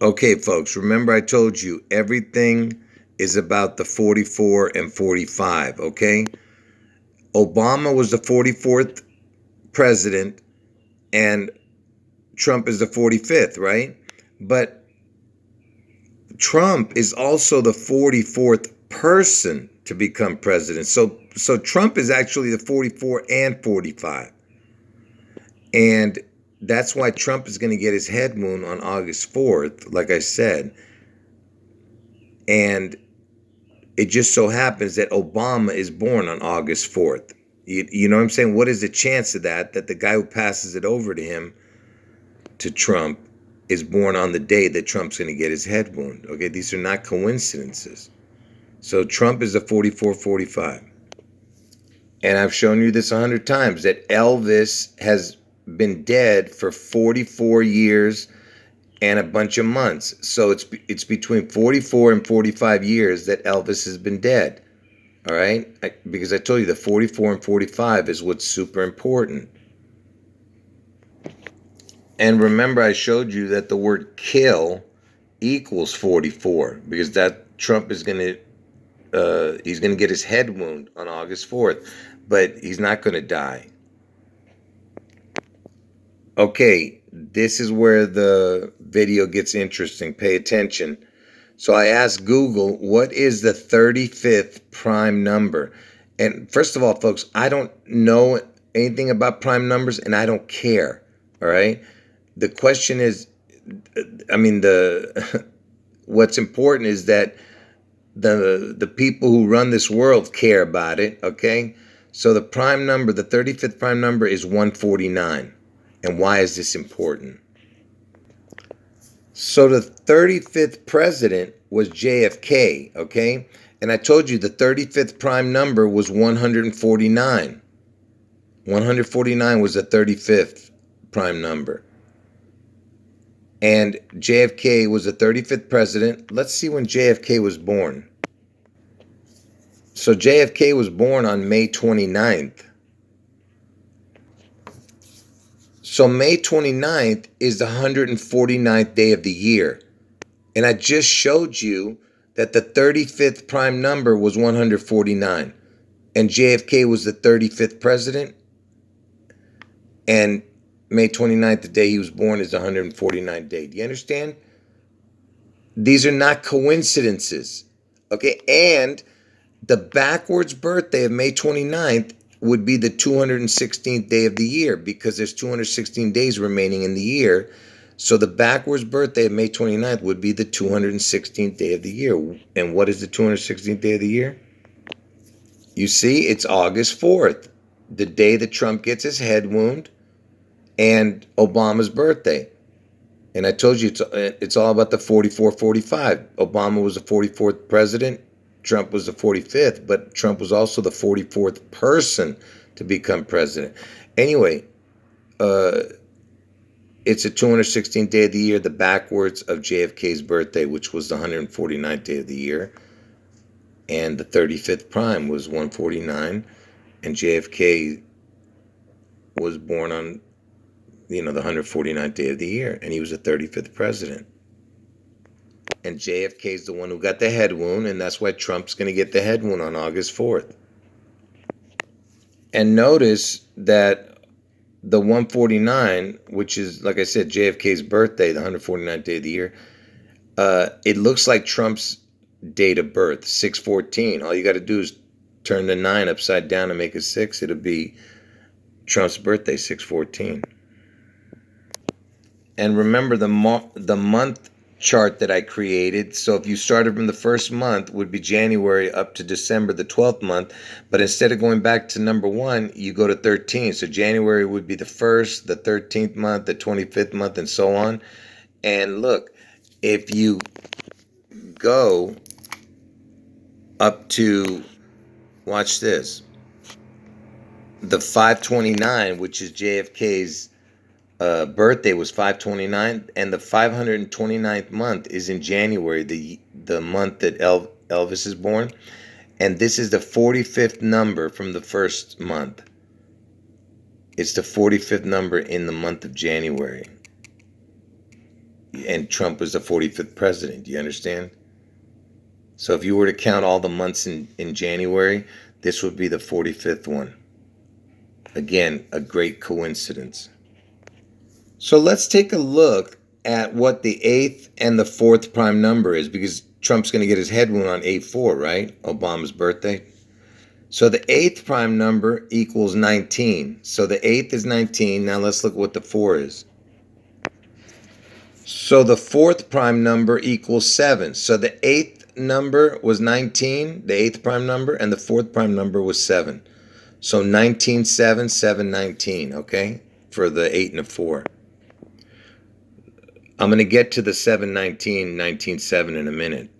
Okay, folks, remember I told you everything is about the 44 and 45, okay? Obama was the 44th president and Trump is the 45th, right? But Trump is also the 44th person to become president. So Trump is actually the 44 and 45. And that's why Trump is going to get his head wound on August 4th, like I said. And it just so happens that Obama is born on August 4th. You know what I'm saying? What is the chance of that the guy who passes it over to him, to Trump, is born on the day that Trump's going to get his head wound? Okay, these are not coincidences. So Trump is the 44-45. And I've shown you this 100 times, that Elvis has been dead for 44 years and a bunch of months. So it's between 44 and 45 years that Elvis has been dead. All right? Because I told you the 44 and 45 is what's super important. And remember, I showed you that the word kill equals 44, because that Trump is going to he's going to get his head wound on August 4th, but he's not going to die. Okay, this is where the video gets interesting. Pay attention. So I asked Google, what is the 35th prime number? And first of all, folks, I don't know anything about prime numbers, and I don't care. All right? The question is, what's important is that the people who run this world care about it, okay? So the prime number, the 35th prime number, is 149. And why is this important? So the 35th president was JFK, okay? And I told you the 35th prime number was 149. 149 was the 35th prime number. And JFK was the 35th president. Let's see when JFK was born. So JFK was born on May 29th. So May 29th is the 149th day of the year. And I just showed you that the 35th prime number was 149. And JFK was the 35th president. And May 29th, the day he was born, is the 149th day. Do you understand? These are not coincidences. Okay? And the backwards birthday of May 29th would be the 216th day of the year, because there's 216 days remaining in the year. So the backwards birthday of May 29th would be the 216th day of the year. And what is the 216th day of the year? You see, it's August 4th, the day that Trump gets his head wound, and Obama's birthday. And I told you it's all about the 44-45. Obama was the 44th president. Trump was the 45th, but Trump was also the 44th person to become president. Anyway, it's the 216th day of the year, the backwards of JFK's birthday, which was the 149th day of the year. And the 35th prime was 149, and JFK was born on, the 149th day of the year, and he was the 35th president. And JFK is the one who got the head wound, and that's why Trump's going to get the head wound on August 4th. And notice that the 149, which is, like I said, JFK's birthday, the 149th day of the year, it looks like Trump's date of birth, 6/14. All you got to do is turn the 9 upside down and make a 6. It'll be Trump's birthday, 6/14. And remember the month chart that I created. So if you started from the first month, would be January up to December, the 12th month. But instead of going back to number 1, you go to 13. So January would be the 1st, the 13th month, the 25th month, and so on. And look, if you go up to, watch this, the 529, which is JFK's birthday, was 529, and the 529th month is in January, the month that Elvis is born, and this is the 45th number from the first month. It's the 45th number in the month of January. and Trump was the 45th president. Do you understand? So if you were to count all the months in January, this would be the 45th one. Again, a great coincidence. So let's take a look at what the 8th and the 4th prime number is, because Trump's going to get his head wound on 8/4, right? Obama's birthday. So the 8th prime number equals 19. So the 8th is 19. Now let's look what the 4 is. So the 4th prime number equals 7. So the 8th number was 19, the 8th prime number, and the 4th prime number was 7. So 19, 7, 7, 19, okay? For the 8 and the 4. I'm going to get to the 7, 19, 19, 7 in a minute.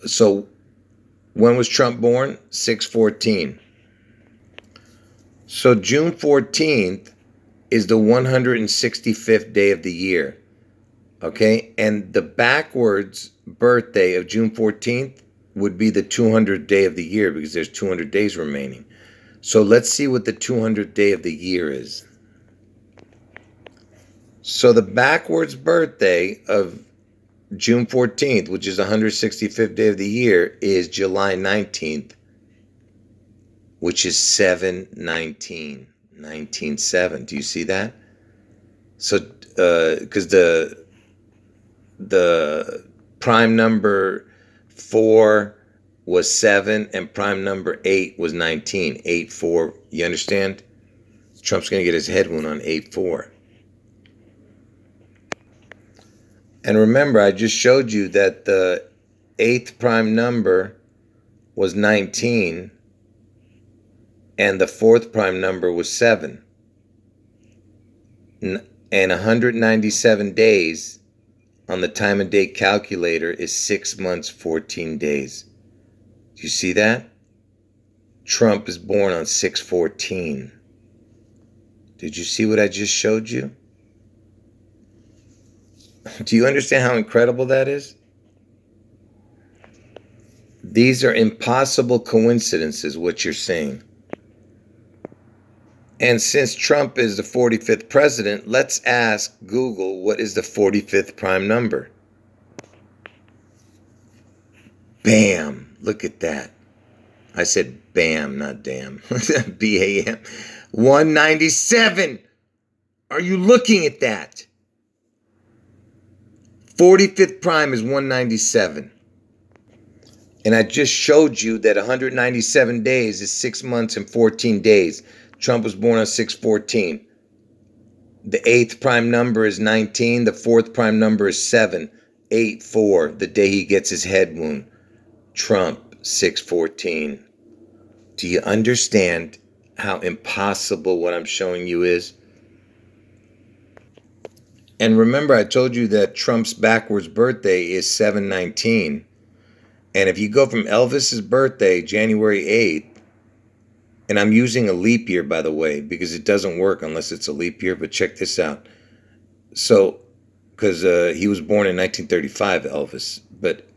So when was Trump born? 6/14. So June 14th is the 165th day of the year. Okay? And the backwards birthday of June 14th would be the 200th day of the year, because there's 200 days remaining. So let's see what the 200th day of the year is. So the backwards birthday of June 14th, which is the 165th day of the year, is July 19th, which is 7/19, 19/7. Do you see that? So, because the prime number 4 was 7 and prime number 8 was 19. 8/4. You understand? Trump's going to get his head wound on 8/4. And remember, I just showed you that the 8th prime number was 19 and the 4th prime number was 7. And 197 days on the time and date calculator is 6 months, 14 days. Do you see that? Trump is born on 6/14. Did you see what I just showed you? Do you understand how incredible that is? These are impossible coincidences, what you're saying. And since Trump is the 45th president, let's ask Google, what is the 45th prime number? Bam! Look at that. I said bam, not damn. B-A-M. 197! Are you looking at that? 45th prime is 197. And I just showed you that 197 days is 6 months and 14 days. Trump was born on 6/14. The 8th prime number is 19. The 4th prime number is 7. 8/4, the day he gets his head wound. Trump, 6/14. Do you understand how impossible what I'm showing you is? And remember, I told you that Trump's backwards birthday is 7/19. And if you go from Elvis's birthday, January 8th, and I'm using a leap year, by the way, because it doesn't work unless it's a leap year, but check this out. So, because he was born in 1935, Elvis, but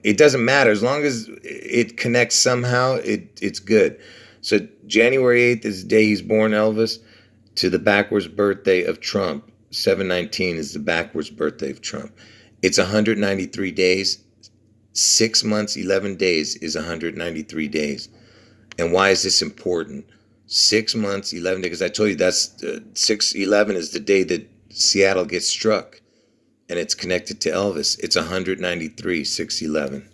it doesn't matter. As long as it connects somehow, it's good. So January 8th is the day he's born, Elvis, to the backwards birthday of Trump. 7/19 is the backwards birthday of Trump. It's 193 days. 6 months, 11 days is 193 days. And why is this important? 6 months, 11 days, because I told you that's 6/11 is the day that Seattle gets struck. And it's connected to Elvis. It's 193, 6/11.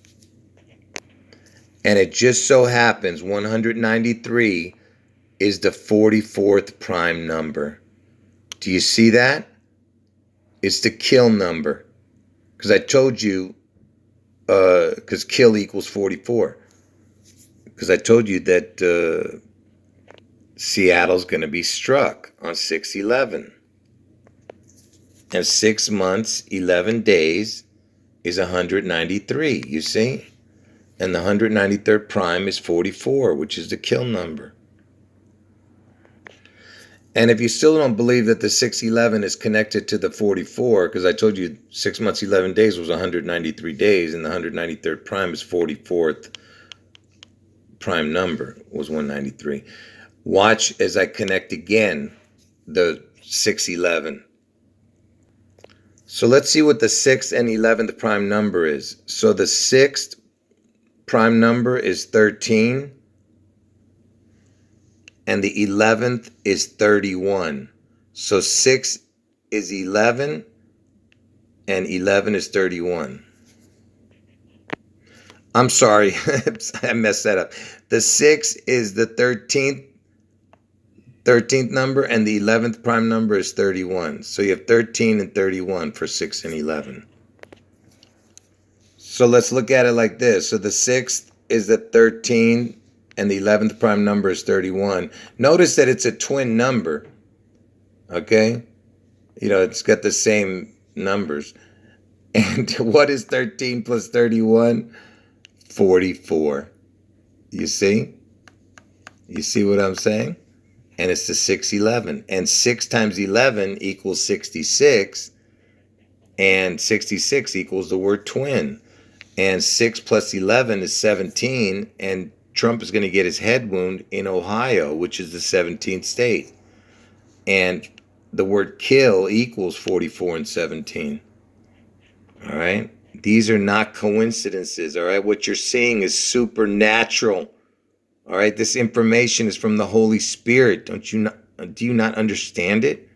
And it just so happens 193 is the 44th prime number. Do you see that? It's the kill number. Because I told you, because kill equals 44. Because I told you that Seattle's going to be struck on 6/11. And 6 months, 11 days is 193, you see? And the 193rd prime is 44, which is the kill number. And if you still don't believe that the 6/11 is connected to the 44, because I told you 6 months, 11 days was 193 days, and the 193rd prime is 44th prime number was 193. Watch as I connect again the 6/11. So let's see what the 6th and 11th prime number is. So the 6th prime number is 13, and the 11th is 31. So 6 is 11, and 11 is 31. I'm sorry, I messed that up. The 6 is the 13th number, and the 11th prime number is 31. So you have 13 and 31 for 6 and 11. So let's look at it like this. So the 6th is the 13, and the 11th prime number is 31. Notice that it's a twin number, okay? You know, it's got the same numbers. And what is 13 plus 31? 44. You see? You see what I'm saying? And it's the 611. And 6 times 11 equals 66. And 66 equals the word twin. And 6 plus 11 is 17. And Trump is going to get his head wound in Ohio, which is the 17th state. And the word kill equals 44 and 17. All right? These are not coincidences, all right? What you're seeing is supernatural. All right? This information is from the Holy Spirit. Do you not understand it?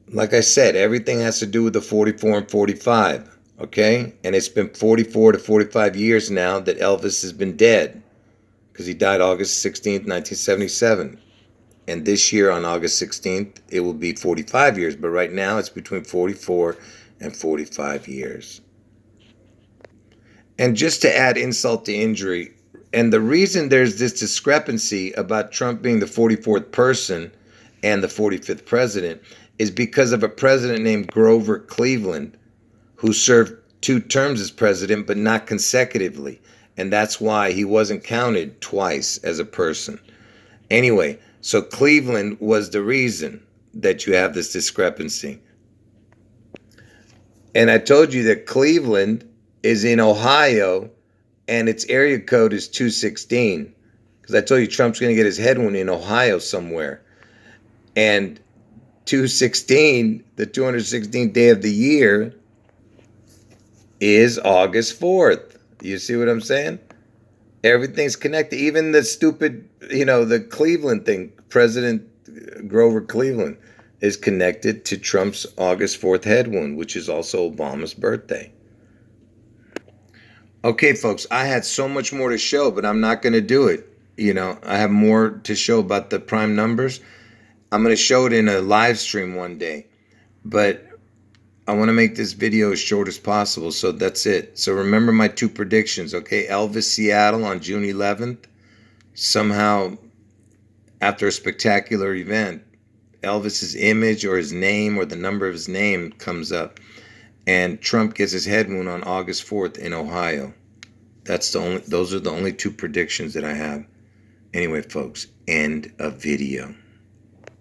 Like I said, everything has to do with the 44 and 45, okay? And it's been 44 to 45 years now that Elvis has been dead, because he died August 16th, 1977. And this year on August 16th, it will be 45 years. But right now, it's between 44 and 45 years. And just to add insult to injury, and the reason there's this discrepancy about Trump being the 44th person and the 45th president is because of a president named Grover Cleveland who served 2 terms as president, but not consecutively. And that's why he wasn't counted twice as a person. Anyway, so Cleveland was the reason that you have this discrepancy. And I told you that Cleveland is in Ohio, and its area code is 216. Because I told you Trump's going to get his head wound in Ohio somewhere. And 216, the 216th day of the year, is August 4th. You see what I'm saying? Everything's connected. Even the stupid, the Cleveland thing, President Grover Cleveland, is connected to Trump's August 4th head wound, which is also Obama's birthday. Okay, folks, I had so much more to show, but I'm not going to do it. I have more to show about the prime numbers. I'm going to show it in a live stream one day, but I want to make this video as short as possible, so that's it. So remember my 2 predictions, okay? Elvis, Seattle on June 11th. Somehow, after a spectacular event, Elvis's image or his name or the number of his name comes up, and Trump gets his head wound on August 4th in Ohio. Those are the only 2 predictions that I have. Anyway, folks, end of video.